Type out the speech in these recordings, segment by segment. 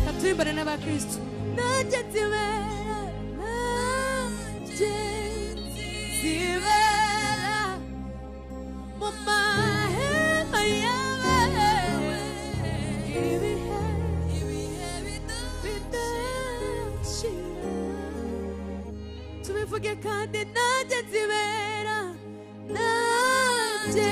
Katurimbane n'abakristo. Nanjye nzibera, nanjye nzibera mu mahema yawe. Ibihe bidashira. Tubivuge kandi nanjye nzibera, nanjye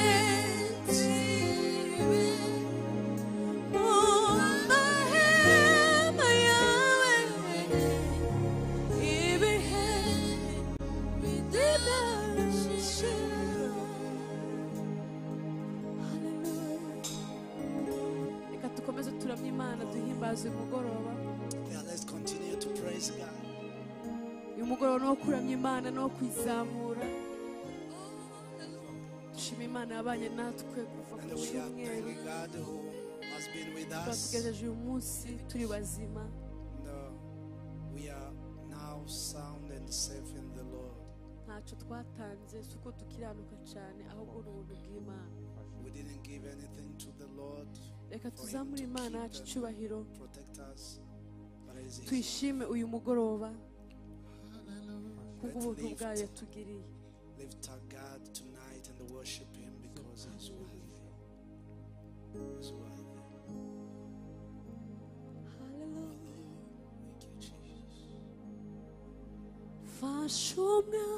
Yeah, let's continue to praise God. umugoroba no kuramya Imana no kwizamura. Dushima Imana yabanye natwe kuva ku And we are cyumweru. thanking God who has been with us. Twatugejeje uyu munsi turi bazima. We are now sound and safe in the Lord. Ntacyo twatanze suko tukiranuka cyane ahubwo n'ubuntu bw'Imana. We didn't give anything to the Lord. Reka tuzamure Imana yacu icyubahiro. Protect us. Tuyishime uyu mugoroba kubw'ubuntu bwayo yatugiriye. Lift our God tonight and worship Him because He's worthy. He's worthy. Hallelujah. Thank you, Jesus. Fashumya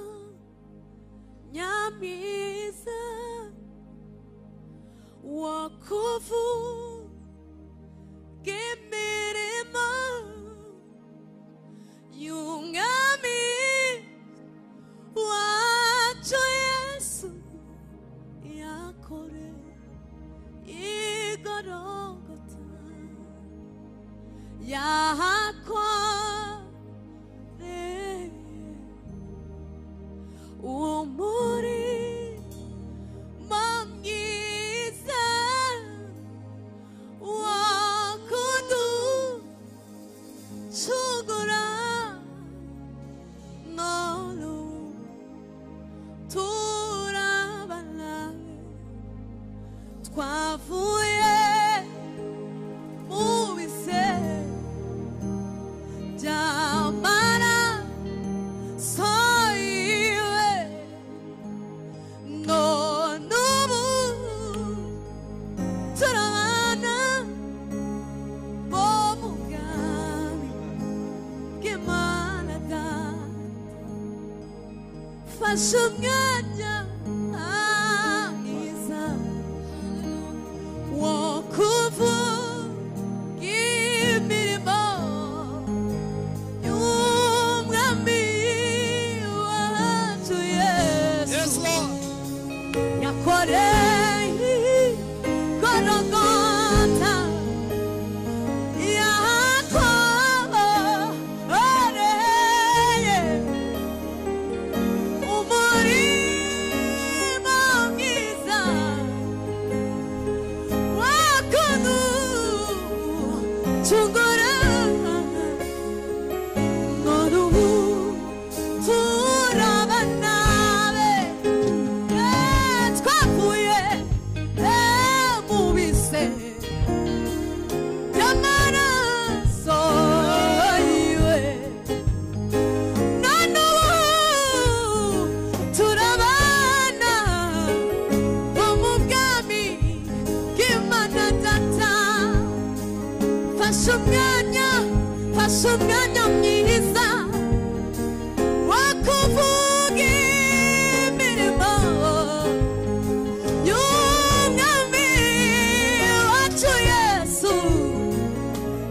nyamiza wakuvu gemirima yungami wacho Yesu yakore igorogota yakore umuri mamyiza wakudu chugura nolu turabana twavuye mubise jamara soyiwe nonubu turabana bomugami bw'Imana data. Fasha umwanya mwiza wo kuvuga imirimo y'Umwami wacu Yesu. Yes, Lord. Yakoreye Golgotha, yakoreye umurimo mwiza wo kuducungura. None ubu turabana be, twavuye mubise by'amaraso yiwe. None ubu turabana bo mu bwami bw'Imana Data. Fasha umwanya mwiza wo kuvuga imirimo y'Umwami wacu Yesu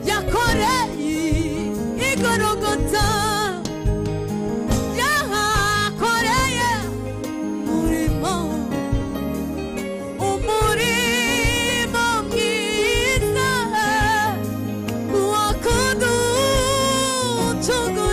yakoreye igorogota, yahakoreye umurimo mwiza wo kuducungura.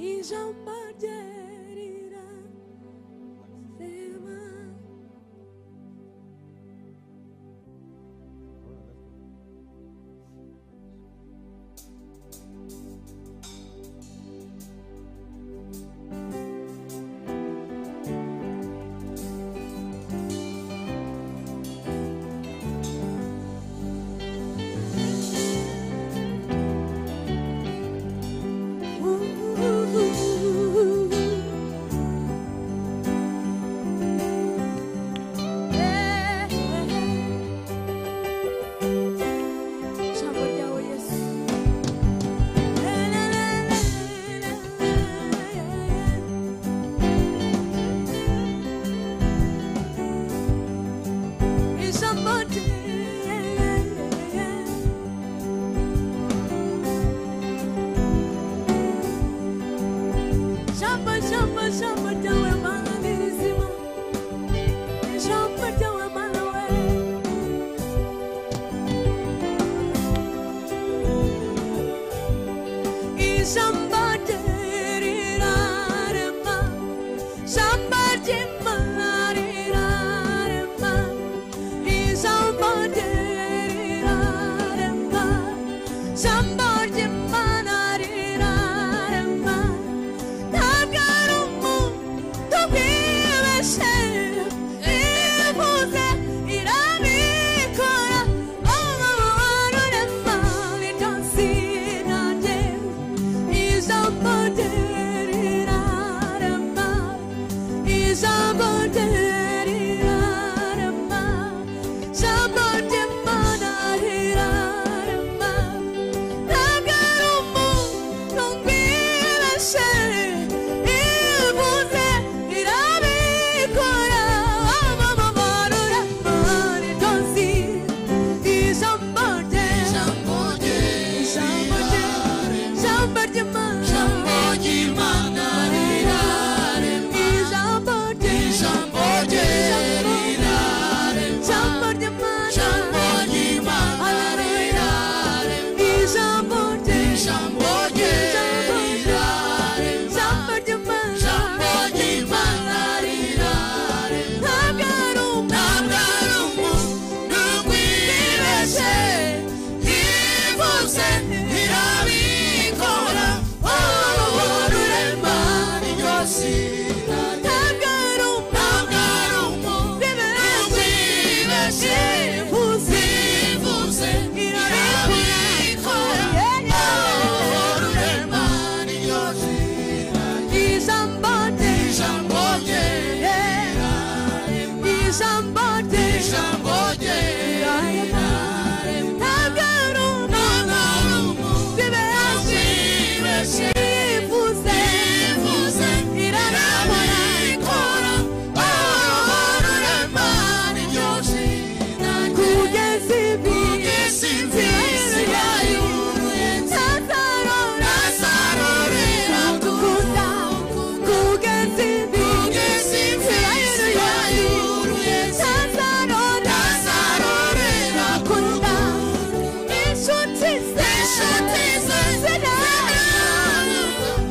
Ijambo ryerira rema ijambo ryawe mana ni rizima, ijambo ryawe mana we. Ijambo rye rirarema, ijambo ry'Imana rirarema, ijambo rye rirarema, ijambo ry'Imana rirarema. Ntabwo ari umuntu wibeshye, ivuze irabikora, rurema niryo zina rye. Ijambo rye rirarema, ijambo rye rirarema, ijambo ry'Imana rirarema. Ntabwo ari umuntu wibeshye, ivuze irabikora, rurema niryo zina. Ijambo rye, ijambo rye, ijambo ry'Imana, ijambo ry'Imana rirarema, ijambo rye, ijambo rye rirarema, ijambo ry'Imana, ijambo ry'Imana rirarema, ijambo rye, ijambo rye rirarema, ijambo ry'Imana, ijambo ry'Imana rirarema. Ntabwo ari umuntu wibeshye, ivuze irabikora, rurema niryo zina rye. Ntabwo ari umuntu wibeshye, ivuze irabikora, rurema niryo zina rye. Ijambo rye, ijambo rye rirarema, ijambo rye, ijambo rye rirarema. Ntabwo ari umuntu wibeshye, ivuze irabikora, rurema niryo zina rye. Kugeza imvi zirayuruye, ntazarorera kugukunda. Kugeza imvi zirayuruye, ntazarorera kugukunda. Inshuti ze zirayuruye,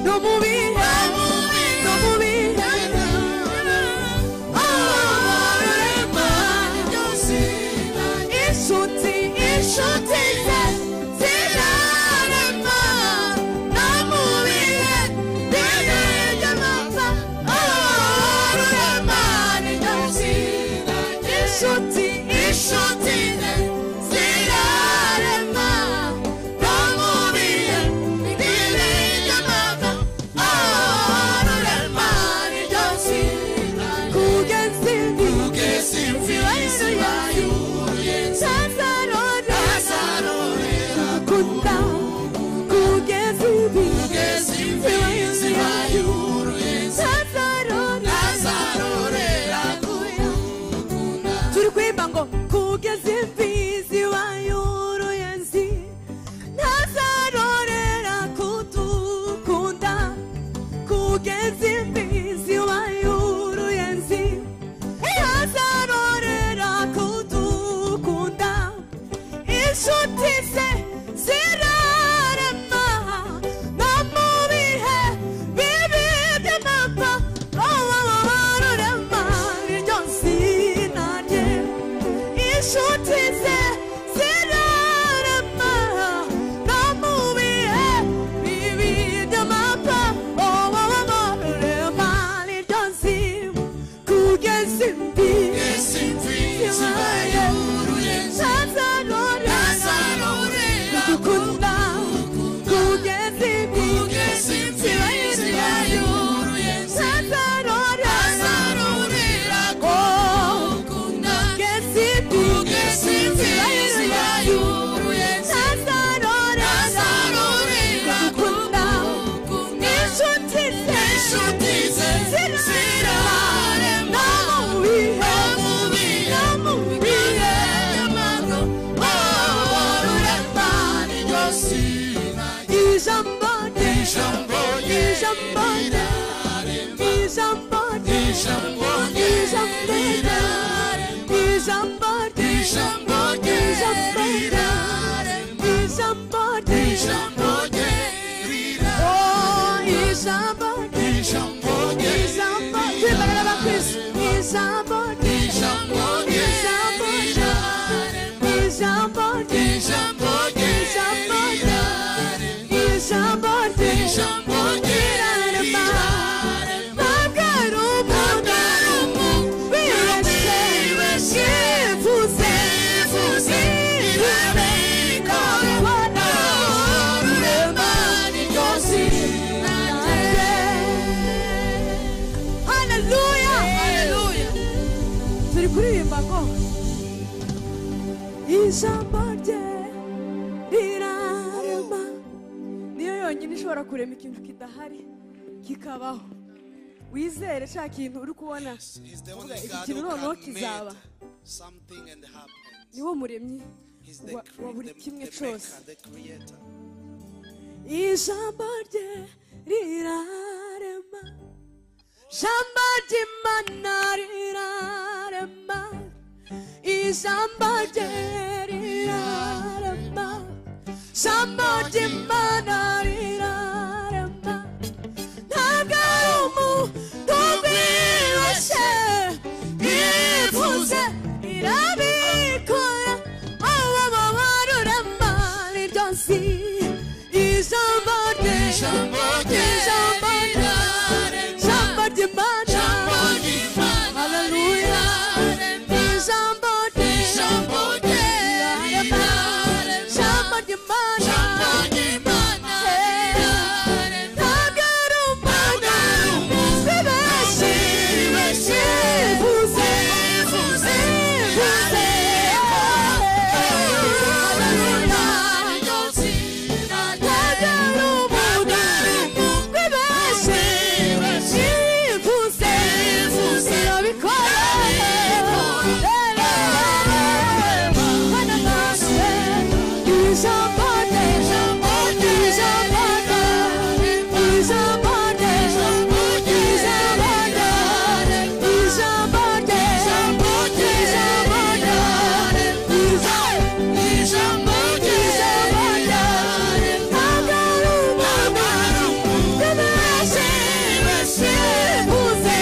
no mu bihe, no mu bihe, rurema niryo zina rye. Inshuti ze zirarema, no mu bihe by'amapfa, rurema niryo zina rye. Inshuti ze zirarema, no mu bihe by'amapfa, rurema niryo zina rye. Kugeza imvi zirayuruye, ntazarorera kugukunda. Kugeza imvi zirayuruye, ntazarorera kugukunda. Turi kwimba ngo kugeza imvi zirayuruye, ntazarorera kudukunda. Kugeza imvi zirayuruye, ntazarorera kudukunda. Inshuti ze zirarema, no mu bihe bibi by'amapfa, rurema niryo zina rye. Inshuti ze zirarema, no mu bihe bibi by'amapfa, rurema niryo zina. Kugeza imvi zirayuruye, ntazarorera kugukunda. Kugeza imvi zirayuruye, ntazarorera kugukunda. Kugeza imvi zirayuruye, ntazarorera kugukunda. Inshuti ze zirarema, no mu bihe by'amapfa, rurema niryo zina rye. Ijambo rye, ijambo rye ijambo rye ijambo rye ijambo rye rirarema ijambo rye ijambo rye rirarema ijambo rye ijambo rye rirarema oh ijambo rye ijambo rye ijambo twibagara abakristo ijambo rye ijambo rye ijambo rye rirarema ijambo rye ijambo rye ijambo rye rirarema ijambo rye ijambo rye rirarema rirarema ntabwo ari umuntu wibeshye yivuze Yivuze irabika ubona rurema niryo zina rye. haleluya Haleluya. turi kuririmba ngo ijambo rye rirarema niyo yonyine ishobora kurema ikintu kidahari kikabaho wizere cya kintu uri kubona He's the uvuga only iki God kintu who noneho can kizaba make something and happen. niwo muremyi He's the, wa buri kimwe the cyose maker, the creator. ijambo rye rirarema ijambo ry'imana rirarema ijambo rye rirarema ijambo ry'imana rirarema ntabwo ari umuntu wibeshye yivuze irabikora abo rurema niryo zina ijambo rye Ijambo rye ijambo rye rirarema ijambo ry'imana ijambo ry'Imana haleluya rirarema ijambo rye ijambo rye rirarema rirarema ijambo ry'imana ijambo ry'Imana rirarema ntabwo ari umuntu wibeshye yivuze yivuze haleluya niryo zina rye. ntabwo ari umuntu wibeshye yivuze irabikora hano natwe ijambo rye ijambo rye ijambo rye ijambo rye ijambo rye ijambo rye ijambo rye Ijambo rye ntabwo ari umuntu wibeshye yivuze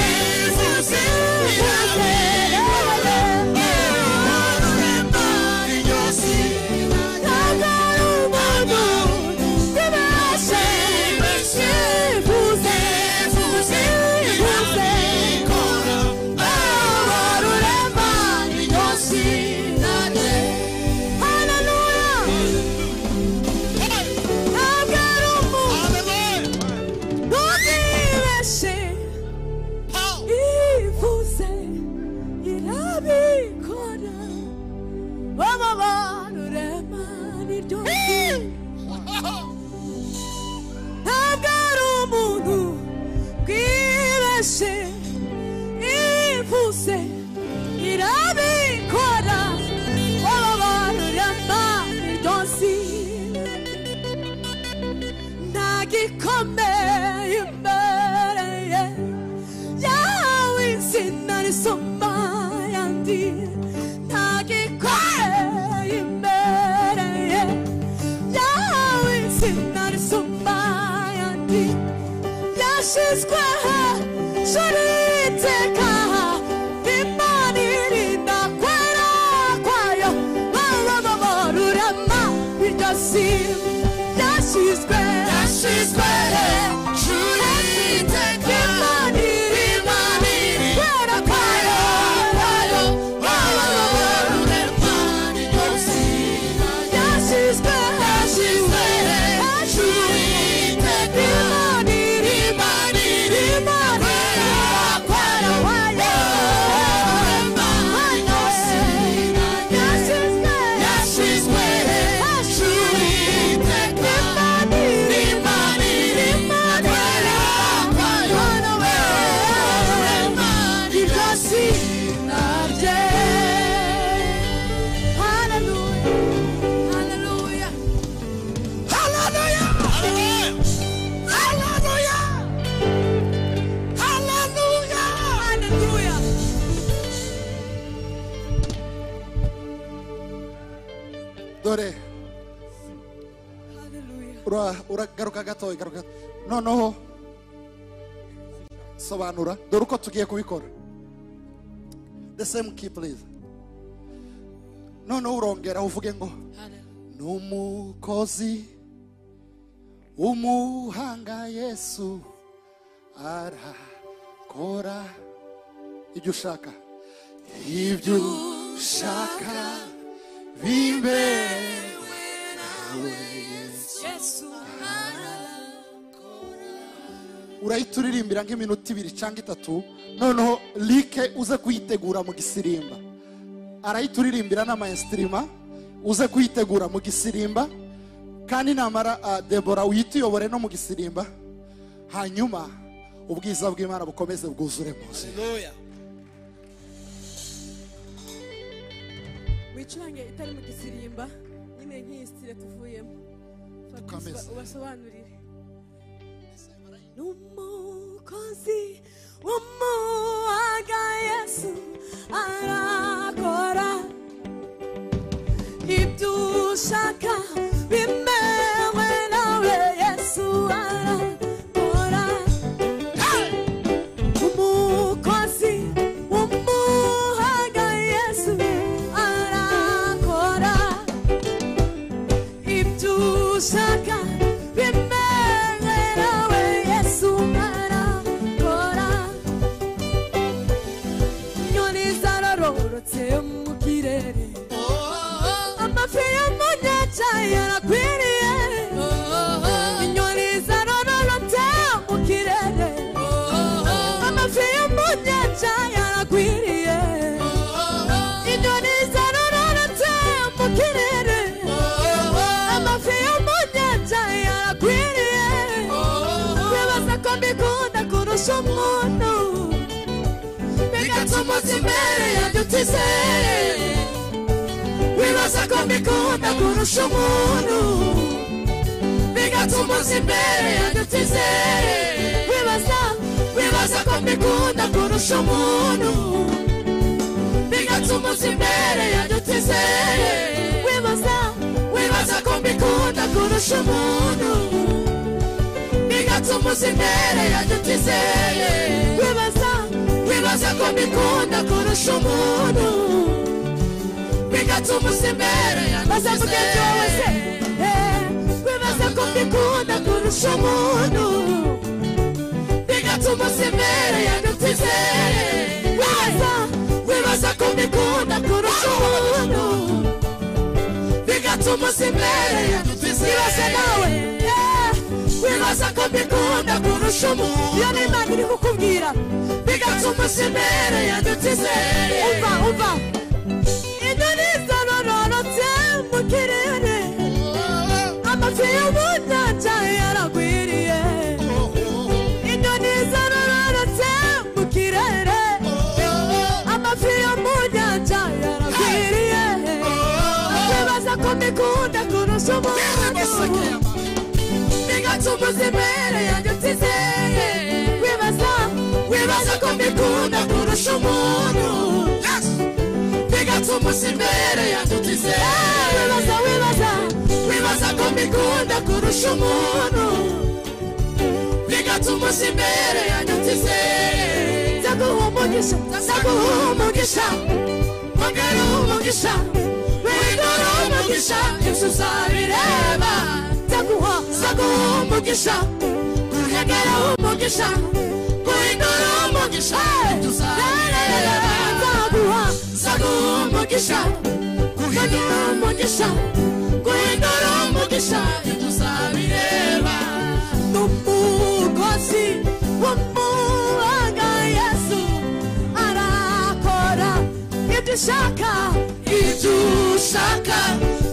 rurema niryo zina ntabwo ari umuntu wibeshye yivuze irabikora rurema niryo zina rye. haleluya ntabwo ari umuntu wibeshye yivuze irabikora baba rurema niryo ntabwo ari umuntu wibeshye yivuze irabikora baba rurema niryo nta gikomeye imbere ye yawe izina risumba ayandi nta gikomeye imbere ye yawe izina risumba ayandi yashyizwe hejuru y'iteka imana irinda kwera kwayo baba rurema iryo zina yashyizwe hejuru y'iteka imana irinda kwera kwayo rurema niryo zina rye. yashyizwe hejuru y'iteka imana irinda kwera kwayo rurema niryo zina rye. yashyizwe hejuru y'iteka imana irinda dore Hallelujah. uragaruka gatoya garuka noneho sobanura dore uko tugiye kubikora. The same key please. Noneho urongera uvuge ngo n'umukozi umuhanga Yesu arakora ibyo ushaka bibewe nawe Yesu urahita uririmbira nk'iminota 2 cyangwa 3 noneho like uze kuyitegura mu gisirimba. Arahita uririmbira n'ama-instruments uze kuyitegura mu gisirimba kandi namara Debora uyitiyobore no mu gisirimba hanyuma ubwiza bw'Imana bukomeze bwuzure muzi. Hallelujah. Wicurange itari mu gisirimba nyine nk'istire tuvuyemo. Ubasobanurire. N'umukozi w'umuhanga Yesu arakora ibyo ushaka bimewe nawe Yesu arakora. Umukozi w'umuhanga Yesu arakora ibyo ushaka bimewe nawe Yesu arakora. Inyoni zarororotse mu kirere amafi yo mu nyanja yarakwiriye. Inyoni zarororotse mu kirere amafi yo mu nyanja yarakwiriye. Inyoni zarororotse mu kirere amafi yo mu nyanja yarakwiriye. Wibaza ko mbikunda kurusha umuntu bigatuma uza imbere yanjye utizeye. Wibaza ko mbikunda kurusha umuntu bigatuma uza imbere yanjye utizeye. Wibaza ko mbikunda kurusha umuntu bigatuma uza imbere yanjye utizeye. Wibaza ko mbikunda kurusha umuntu bigatuma uza imbere yanjye utizeye. Wibaza ko mbikunda kurusha umuntu bigatuma uza imbere yanjye utizeye. Wibaza ko mbikunda kurusha umuntu bigatuma uza imbere yanjye utizeye. Wibaza ko mbikunda kurusha umuntu bigatuma uza imbere yanjye utizeye. Wibaza ko mbikunda kurusha umuntu iyo ni Imana iri kukubwira bigatuma uza imbere yanjye utizeye. Umva inyoni zarororotse mu kirere amafi yo mu nyanja yaragwiriye. Inyoni zarororotse mu kirere amafi yo mu nyanja yaragwiriye. Wibaza ko mbikunda kurusha umuntu bigatuma uza imbere yanjye utizeye. Wibaza ko mbikunda kurusha umuntu bigatuma uza imbere yanjye utizeye. Wibaza ko mbikunda kurusha umuntu bigatuma uza imbere yanjye utizeye. Nzaguha umugisha ongera umugisha wigora umugisha ibyo uzabireba. Nzaguha umugisha guhegera umugisha guhindura umugisha tuzareba. Nzaguha umugisha guhindura umugisha guhindura umugisha tuzabireba. N'umukozi w'umuhanga Yesu arakora ibyo ushaka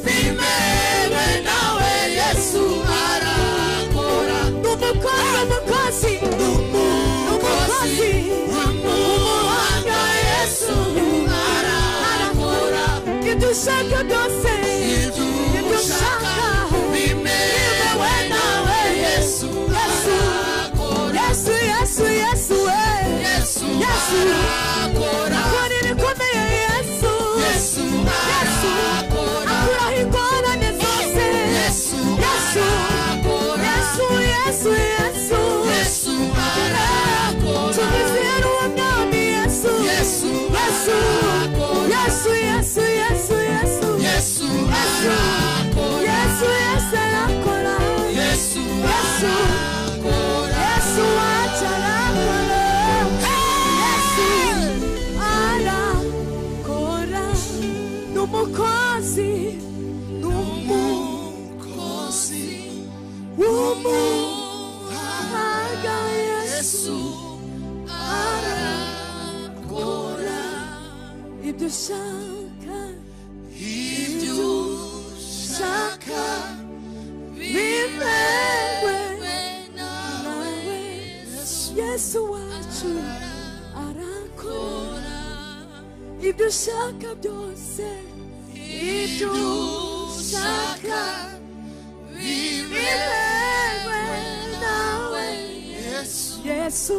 bimewe nawe Yesu arakora. N'umukozi w'umuhanga Yesu arakora ibyo ushaka byose. Ibyo ushaka bimewe nawe Yesu arakora. Yesu arakora. Akora ibikomeye Yesu arakora. Akuraho ingorane Yesu Yesu arakora Yesu Yesu Yesu wacu arakora Yesu arakora n'umukozi w'umuhaga Yesu arakora ibyo ushaka bimewe nawe Yesu wacu arakora ibyo ushaka byose ibyo ushaka bimewe nawe Yesu